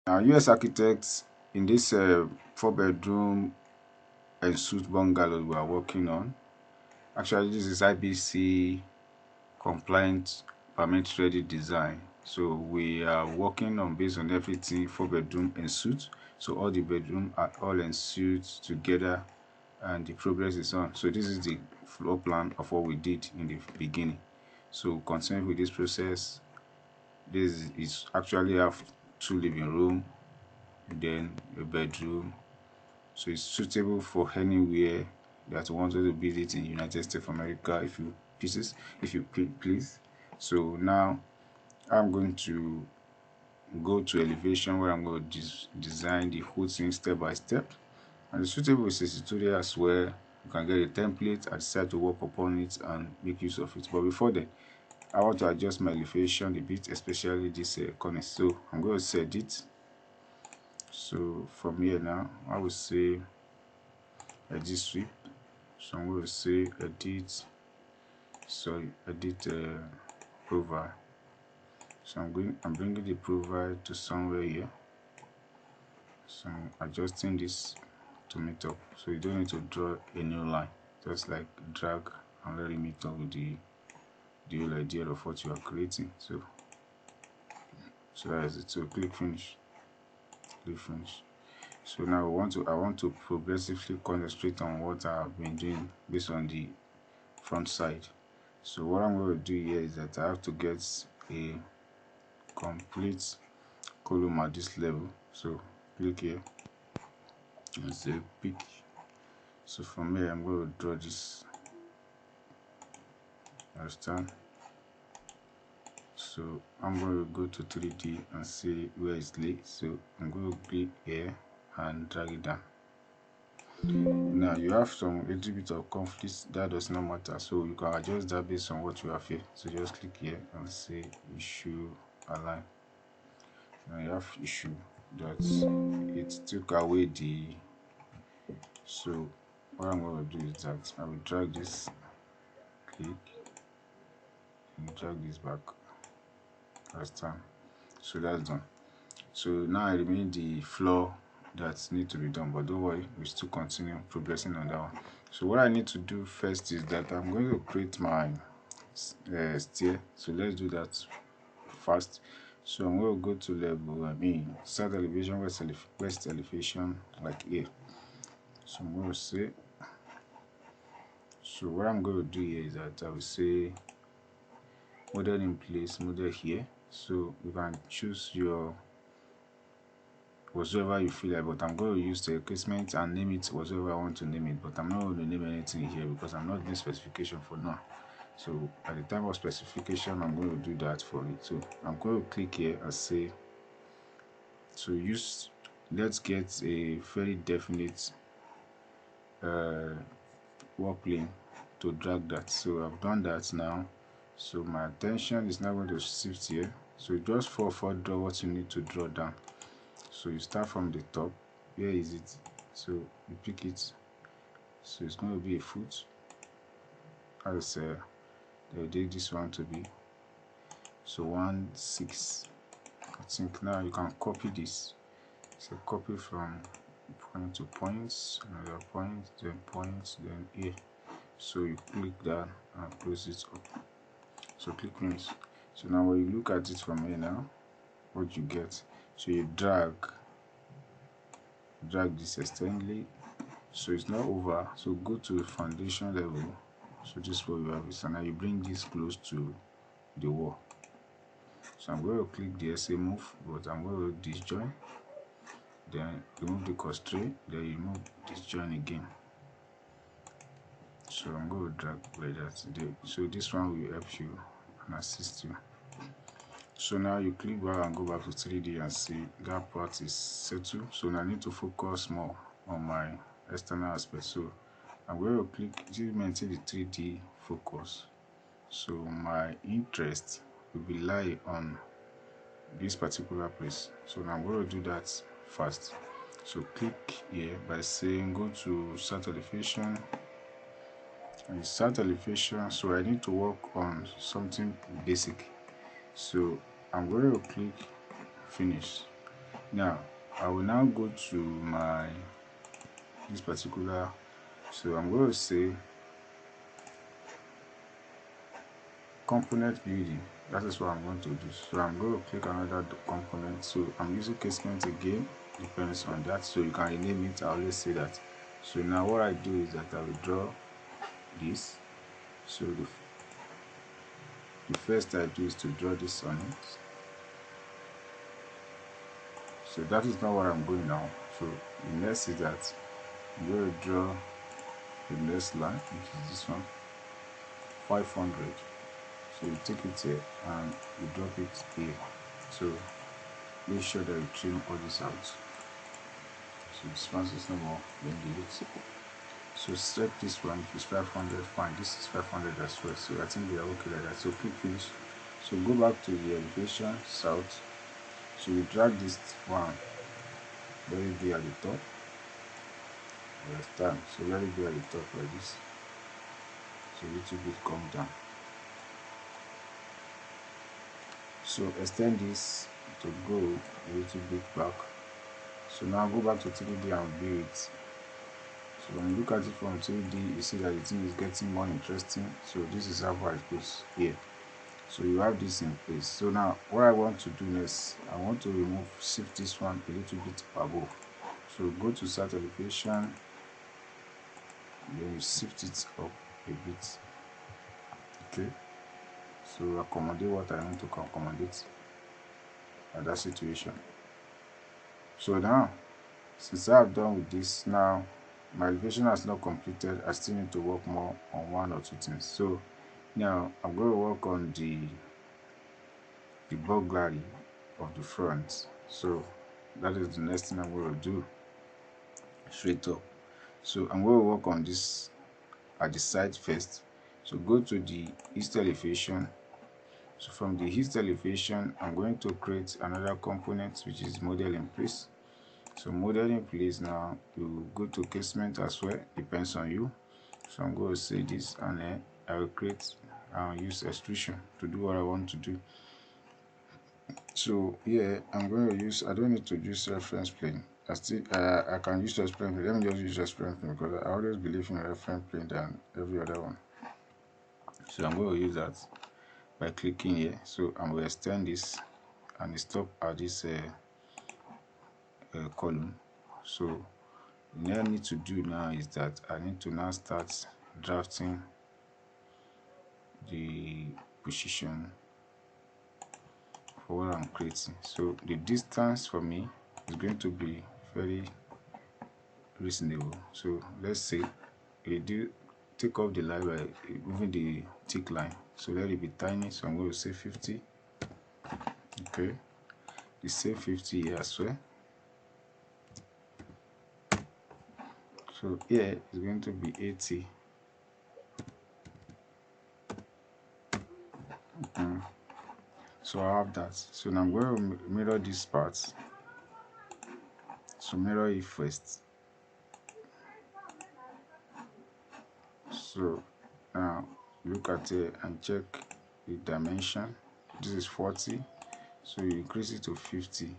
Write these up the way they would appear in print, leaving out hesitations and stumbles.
Now, US architects in this 4-bedroom Ensuite bungalow we are working on. Actually, this is IBC compliant permit ready design. So we are working on based on everything 4-bedroom Ensuite. So all the bedroom are all Ensuite together, and the progress is on. So this is the floor plan of what we did in the beginning. So continuing with this process, this is actually have 2 living room, then a bedroom. So it's suitable for anywhere that wanted to build it in United States of America, if you please. So now I'm going to go to elevation, where I'm going to design the whole thing step by step. And the suitable is a tutorial as well. You can get a template and decide to work upon it and make use of it. But before then, I want to adjust my elevation a bit, especially this corner. So I'm going to set it. So from here now, I will say edit sweep. So I'm going to say edit profile. So I'm bringing the profile to somewhere here. So I'm adjusting this to meet up. So you don't need to draw a new line, just like drag and let it meet up with the whole idea of what you are creating. So that is it. So click finish. So now I want to progressively concentrate on what I have been doing based on the front side. So what I'm going to do here is that I have to get a complete column at this level. So click here and say pick. So from here I'm going to draw this. Understand? So I'm going to go to 3D and see where it's laid. So I'm going to click here and drag it down. Now you have some little bit of conflict, that does not matter, so you can adjust that based on what you have here. So just click here and say issue align. Now you have issue that it took away the. So what I'm going to do is that I will drag this, click and drag this back. Understand? So that's done. So now I remain the floor that need to be done, but don't worry, we still continue progressing on that one. So what I need to do first is that I'm going to create my stair. So let's do that fast. So I'm going to go to level, start elevation, west elevation, like here. So I'm going to say, so what I'm going to do here is that I will say model in place, model here. So you can choose your whatsoever you feel like, but I'm going to use the equipment and name it whatsoever I want to name it, but I'm not going to name anything here because I'm not doing specification for now. So at the time of specification, I'm going to do that for it. So I'm going to click here and say, so let's get a very definite work plane to drag that. So I've done that now. So my attention is now going to shift here. So just draw what you need to draw down. So you start from the top. Where is it? So you pick it. So it's going to be a foot. As they'll take this one to be. So 1.6. I think now you can copy this. So copy from point to points, another point, then here. So you click that and close it up. So click finish. So now when you look at it from here now, what you get, so you drag this externally, so it's not over. So go to foundation level. So this is what you have. So now you bring this close to the wall. So I'm going to click the SA move, but I'm going to disjoin, then remove the constraint, then remove disjoin again. So I'm going to drag like that. So this one will help you and assist you. So now you click back and go back to 3D and see that part is settled. So now I need to focus more on my external aspect. So I'm going to click to maintain the 3D focus. So my interest will be lie on this particular place. So now I'm going to do that fast. So click here by saying go to start elevation and start elevation. So I need to work on something basic. So I'm going to click finish. Now I will now go to my this particular, so I'm going to say component building. That is what I'm going to do. So I'm going to click another component. So I'm using casement again, depends on that, so you can rename it. I always say that. So now what I do is that I will draw this. So the first I do is to draw this on it. So that is not what I'm going now. So the next is that I'm going to draw the next line, which is this one, 500. So you take it here and you drop it here. So make sure that you trim all this out. So this one is no more, then delete. So set this one, if it's 500, fine. This is 500 as well. So I think we are okay like that. So click finish. So go back to the elevation south. So we drag this one very big at the top. Understand? So very big at the top like this. So a little bit come down. So extend this to go a little bit back. So now go back to 3D and view it. So when you look at it from 3D, you see that the thing is getting more interesting. So this is how far it goes here. So you have this in place. So now what I want to do next, I want to shift this one a little bit above. So go to start elevation, then you shift it up a bit. Okay, so accommodate what I want to accommodate at that situation. So now since I have done with this, now my elevation has not completed. I still need to work more on one or two things. So now I'm going to work on the burglary of the front. So that is the next thing I'm going to do straight up. So I'm going to work on this at the side first. So go to the east elevation. So from the east elevation, I'm going to create another component, which is model in place. So model in place, now you go to casement as well, depends on you. So I'm going to say this, and then I will create and use extrusion to do what I want to do. So here I'm going to use, I don't need to use reference plane. I can use reference plane. Let me just use reference plane because I always believe in reference plane than every other one. So I'm going to use that by clicking here. So I'm going to extend this and stop at this column. So what I need to do now is that I need to now start drafting the position for what I'm creating. So the distance for me is going to be very reasonable. So let's say we do take off the line by moving the thick line. So let it be tiny. So I'm going to say 50. Okay, we say 50 here as well. So here is going to be 80. So I have that. So now I'm going to mirror these parts. So mirror it first. So now look at it and check the dimension. This is 40. So you increase it to 50.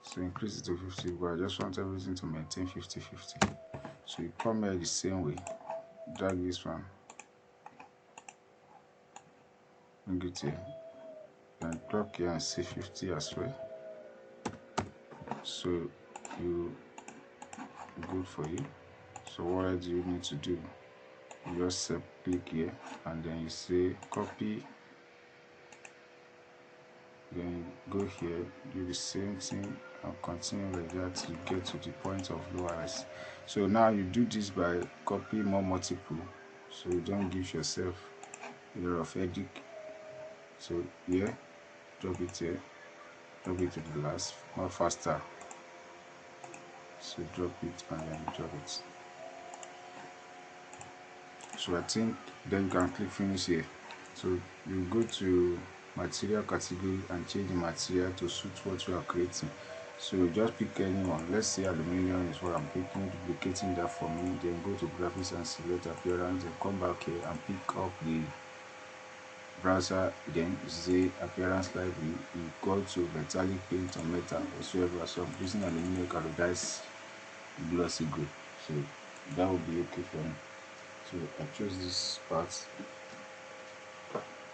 So increase it to 50, but I just want everything to maintain 50-50. So you come here the same way, drag this one, bring it here, and drop here and say 50 as well. So you good for you. So what do you need to do? You just click here and then you say copy, then you go here, do the same thing and continue like that to get to the point of lower rise. So now you do this by copying more multiple, so you don't give yourself a lot of headache. So here, drop it here, drop it to the last, more faster. So drop it and then drop it. So I think then you can click finish here. So you go to material category and change the material to suit what you are creating. So just pick any one. Let's say aluminum is what I'm picking, duplicating that for me. Then go to graphics and select appearance, then come back here and pick up the browser, then you see appearance library, you go to metallic paint or metal whatsoever. So I'm using aluminum carbonized glossy gray, so that will be okay for me. So I chose this part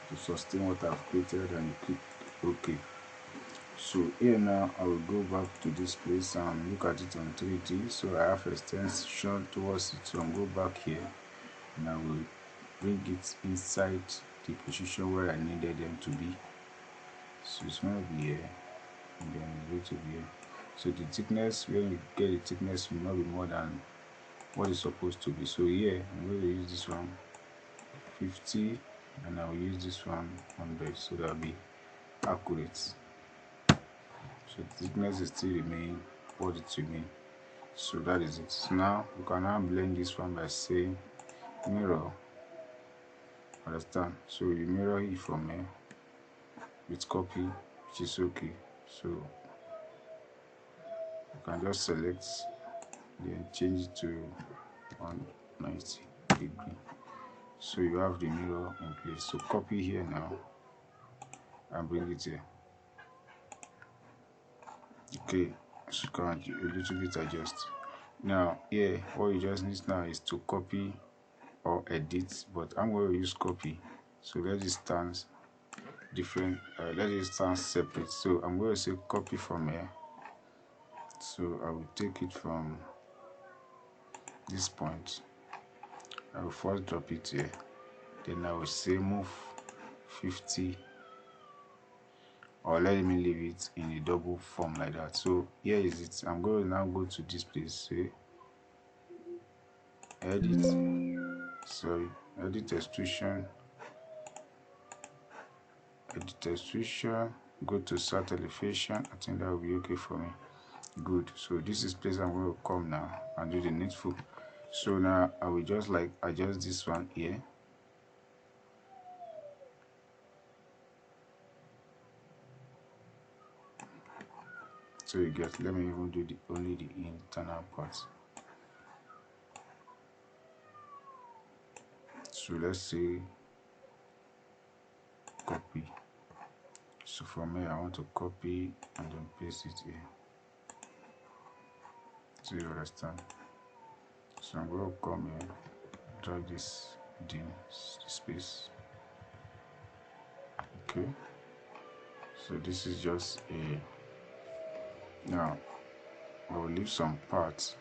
to sustain what I've created and click OK. So here now I will go back to this place and look at it on 3D. So I have extension towards it, so I'll go back here and I will bring it inside the position where I needed them to be. So it's going to be here and then it's going to be here. So the thickness, when you get the thickness, will not be more than what it's supposed to be. So here I'm going to use this one 50 and I'll use this one 100, so that'll be accurate. So the thickness is still remain what it remain. So that is it. So now we can now blend this one by saying mirror. Understand? So you mirror it from here with copy, which is okay. So you can just select, then change it to 190 degree. So you have the mirror in place. So copy here now and bring it here. Okay, so you can a little bit adjust. Now here, what you just need now is to copy or edit, but I'm going to use copy. So let it stand different, let it stand separate. So I'm going to say copy from here. So I will take it from this point. I will first drop it here. Then I will say move 50, or let me leave it in a double form like that. So here is it. I'm going to now go to this place, say edit, edit extrusion, go to start elevation. I think that will be okay for me. Good. So this is place I'm going to come now and do the needful. So now I will just like adjust this one here. So you get, let me even do only the internal parts. So let's say copy. So from here I want to copy and then paste it here. So you understand. So I'm going to come here, drag this within the space. Okay. So this is just a, now I will leave some parts.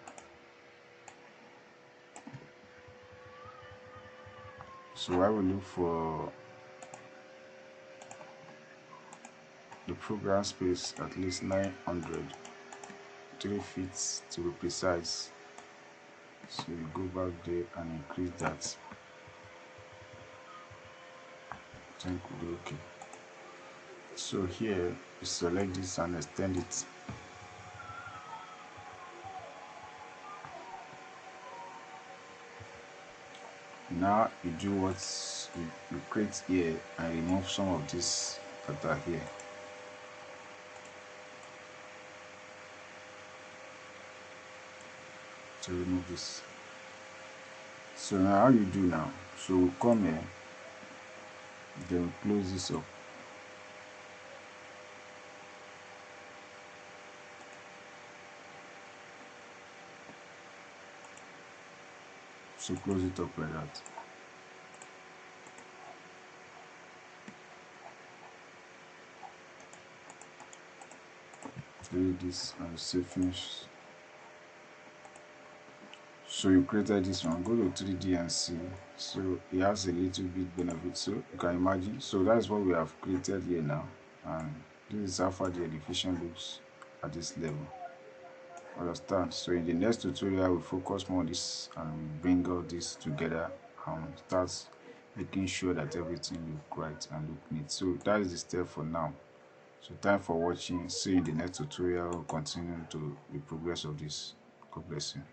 So I will look for the program space at least 900, 3 feet to be precise. So you go back there and increase that. I think we'll be okay. So here you select this and extend it. Now you do what you create here and remove some of this that are here. To remove this. So now how you do now? So we'll come here, then we'll close this up. So close it up like that. Delete this and say finish. So you created this one, go to 3D and see. So it has a little bit benefit, so you can imagine. So that's what we have created here now, and this is how far the elevation looks at this level. Understand? So in the next tutorial we focus more on this and we bring all this together and start making sure that everything look right and look neat. So that is the step for now. So thanks for watching. See you in the next tutorial. We'll continue to the progress of this. God bless you.